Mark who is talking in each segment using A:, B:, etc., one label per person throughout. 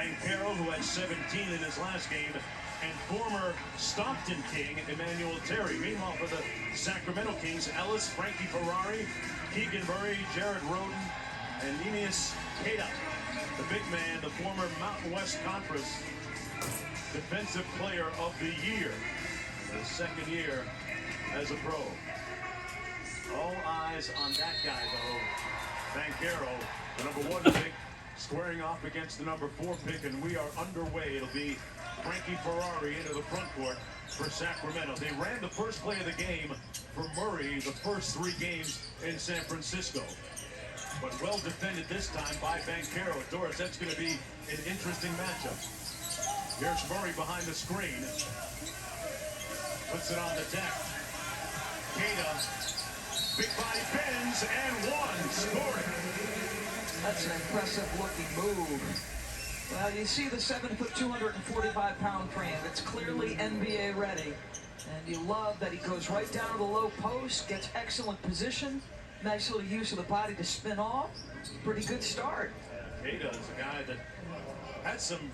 A: Banchero, who had 17 in his last game, and former Stockton King, Emmanuel Terry. Meanwhile, for the Sacramento Kings, Ellis, Frankie Ferrari, Keegan Murray, Jared Roden, and Neemias Queta. The big man, the former Mountain West Conference Defensive Player of the Year. His second year as a pro. All eyes on that guy, though. Banchero, the number 1 pick, squaring off against the number 4 pick, and we are underway. It'll be Frankie Ferrari into the front court for Sacramento. They ran the first play of the game for Murray the first 3 games in San Francisco. But well defended this time by Banchero. Doris, that's going to be an interesting matchup. Here's Murray behind the screen. Puts it on the deck. Queta, big body bends, and one, scoring.
B: That's an impressive looking move. Well, you see the 7-foot, 245-pound frame. It's clearly NBA ready. And you love that he goes right down to the low post, gets excellent position, nice little use of the body to spin off. Pretty good start.
A: Yeah, Queta is a guy that had some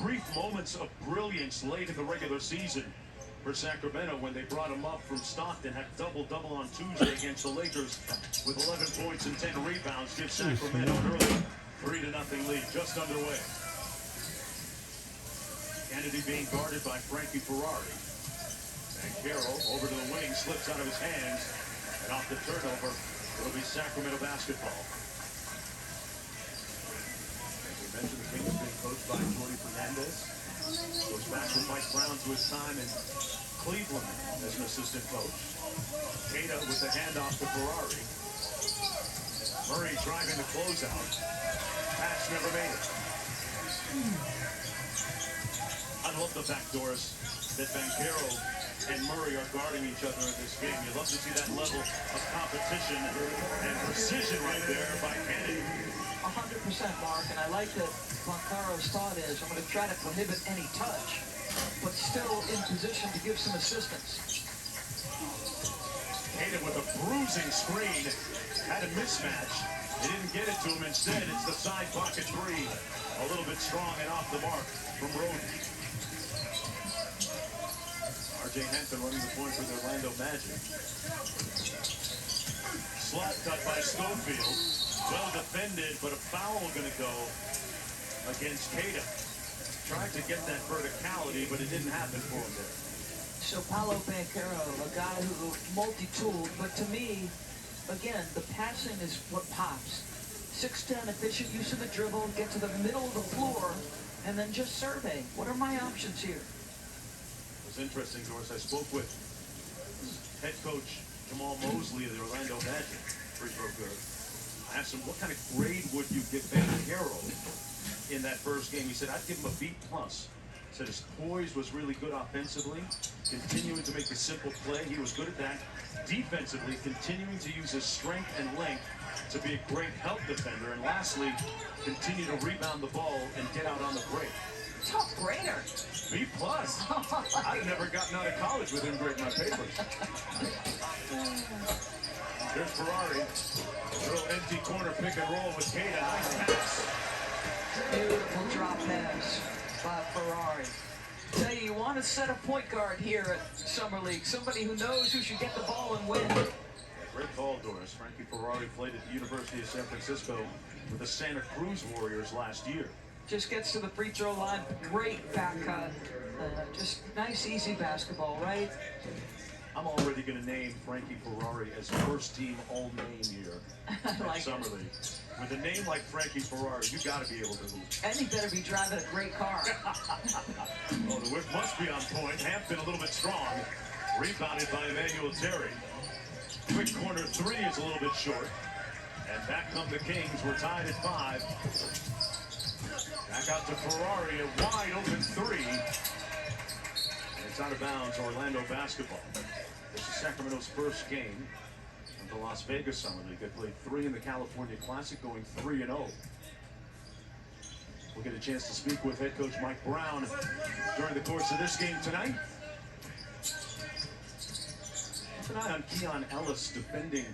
A: brief moments of brilliance late in the regular season for Sacramento when they brought him up from Stockton. Had double-double on Tuesday against the Lakers with 11 points and 10 rebounds. Gives Sacramento an early 3-0 lead, just underway. Kennedy being guarded by Frankie Ferrari. Banchero over to the wing, slips out of his hands, and off the turnover, it'll be Sacramento basketball. As we mentioned, the Kings being coached by Jordi Fernandez. Goes back with Mike Brown to his time in Cleveland as an assistant coach. Queta with the handoff to Ferrari. Murray driving the closeout. Pass never made it. I love the fact, Doris, that Banchero and Murray are guarding each other in this game. You love to see that level of competition and precision right there by Kennedy.
B: 100%, Mark, and I like that Banchero's thought is, I'm going to try to prohibit any touch, but still in position to give some assistance.
A: Queta with a bruising screen, had a mismatch. They didn't get it to him. Instead, it's the side pocket 3. A little bit strong and off the mark from Roden. R.J. Hampton running the point for the Orlando Magic. Slot cut by Schofield. Well defended, but a foul going to go against Queta. Tried to get that verticality, but it didn't happen for him there.
B: So Paolo Banchero, a guy who multi-tooled, but to me, again, the passing is what pops. 6'10", efficient use of the dribble, get to the middle of the floor, and then just survey. What are my options here?
A: It was interesting, Doris. I spoke with head coach Jamal Mosley of the Orlando Magic, free throw good. I asked him, what kind of grade would you give Banchero in that first game? He said, I'd give him a B+. Said his poise was really good offensively, continuing to make the simple play. He was good at that. Defensively, continuing to use his strength and length to be a great help defender. And lastly, continue to rebound the ball and get out on the break.
B: Top grader.
A: B+. I'd have never gotten out of college with him grading my papers. There's Ferrari. Little empty corner pick and roll with Queta. Nice pass.
B: Beautiful drop pass by Ferrari. Tell you want to set a point guard here at Summer League. Somebody who knows who should get the ball and win.
A: Great call, Doris. Frankie Ferrari played at the University of San Francisco with the Santa Cruz Warriors last year.
B: Just gets to the free throw line. Great back cut. Just nice, easy basketball, right?
A: I'm already going to name Frankie Ferrari as first-team All-Name here at Summer League. With a name like Frankie Ferrari, you got to be able to hoop.
B: And he better be driving a great car.
A: Oh, the whip must be on point. Hampton a little bit strong. Rebounded by Emmanuel Terry. Quick corner 3 is a little bit short. And back come the Kings. We're tied at 5. Back out to Ferrari, a wide open 3. And it's out of bounds, Orlando basketball. This is Sacramento's first game of the Las Vegas Summer League. They played 3 in the California Classic, going 3-0. We'll get a chance to speak with head coach Mike Brown during the course of this game tonight. Keep an eye on Keon Ellis defending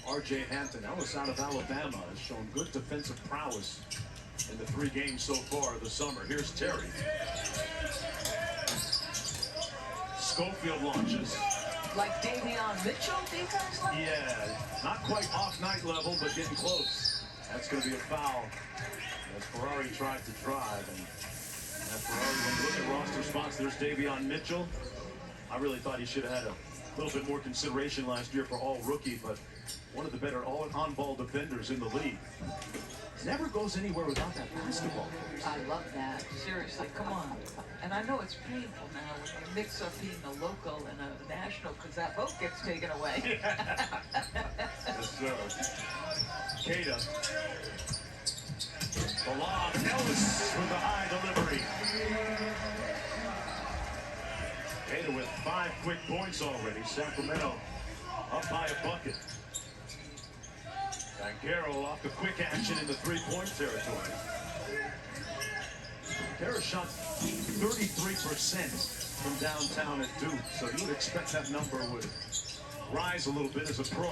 A: R.J. Hampton. Ellis out of Alabama has shown good defensive prowess in the 3 games so far this summer. Here's Terry. Schofield launches.
B: Like Davion Mitchell defense level?
A: Yeah, not quite off-night level, but getting close. That's going to be a foul as Ferrari tried to drive. And as Ferrari, when you look at roster spots, there's Davion Mitchell. I really thought he should have had a little bit more consideration last year for all-rookie, but one of the better all-on-ball defenders in the league. Never goes anywhere without that basketball.
B: I love that. Seriously, come on. And I know it's painful now when you mix up being a local and a national because that vote gets taken away.
A: Yes, sir. Cada. The lob. Ellis with the high delivery. Cada with 5 quick points already. Sacramento up by a bucket. Banchero off the quick action in the 3-point territory. Banchero shot 33% from downtown at Duke, so you would expect that number would rise a little bit as a pro.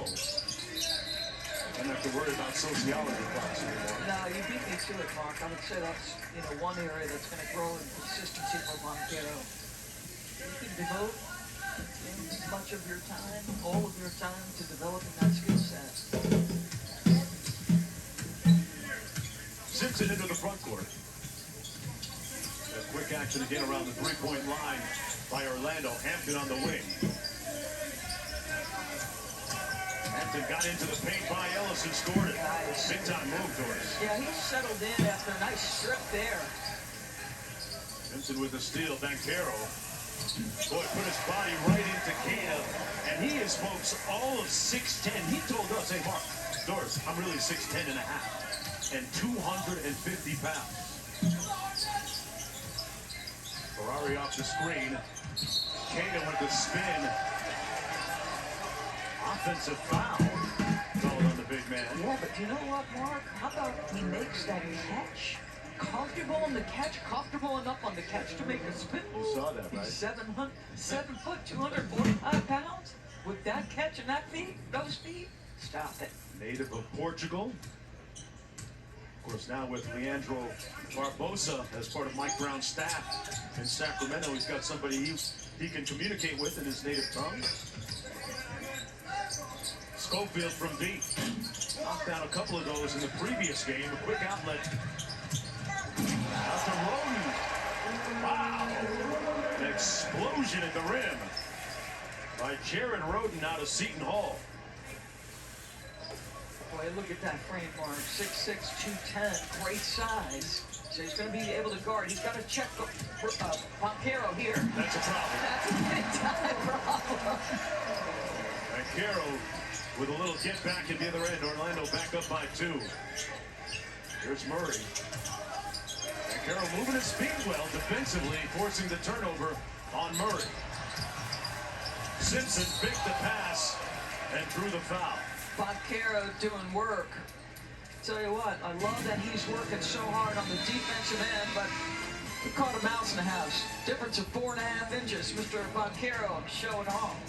A: Don't have to worry about sociology class anymore.
B: No, you beat me to it, Mark. I would say that's one area that's going to grow in consistency for Banchero. You can devote much of your time, all of your time, to developing that skill set.
A: Simpson into the front court. That quick action again around the 3-point line by Orlando. Hampton on the wing. Hampton got into the paint by Ellis and scored it.
B: Nice.
A: Big time move, Doris.
B: Yeah, he settled in after a nice strip there.
A: Simpson with the steal. Banchero. Boy, put his body right into Cada. And he is, folks, all of 6'10". He told us, hey, Mark, Doris, I'm really 6'10 and a half. And 250 pounds. Ferrari off the screen. Cada with the spin. Offensive foul. Called on the big man.
B: Yeah, but you know what, Mark? How about he makes that catch? Comfortable on the catch, comfortable enough on the catch to make a spin move.
A: You saw that, right?
B: He's 7 foot, 245 pounds. With that catch and that feet, those feet, stop it.
A: Native of Portugal. Of course, now with Leandro Barbosa as part of Mike Brown's staff in Sacramento, he's got somebody he can communicate with in his native tongue. Schofield from deep. Knocked down a couple of those in the previous game. A quick outlet. Out to Roden. Wow. An explosion at the rim by Jared Roden out of Seton Hall.
B: Boy, look at that frame, Mark. 6'6", 210, great size. So he's going to be able to guard. He's got to check Banchero here.
A: That's a problem.
B: That's a big-time problem.
A: Banchero with a little get back at the other end. Orlando back up by 2. Here's Murray. Banchero moving his feet well defensively, forcing the turnover on Murray. Simpson picked the pass and drew the foul.
B: Banchero doing work. Tell you what, I love that he's working so hard on the defensive end, but he caught a mouse in the house. Difference of 4.5 inches. Mr. Banchero showing off.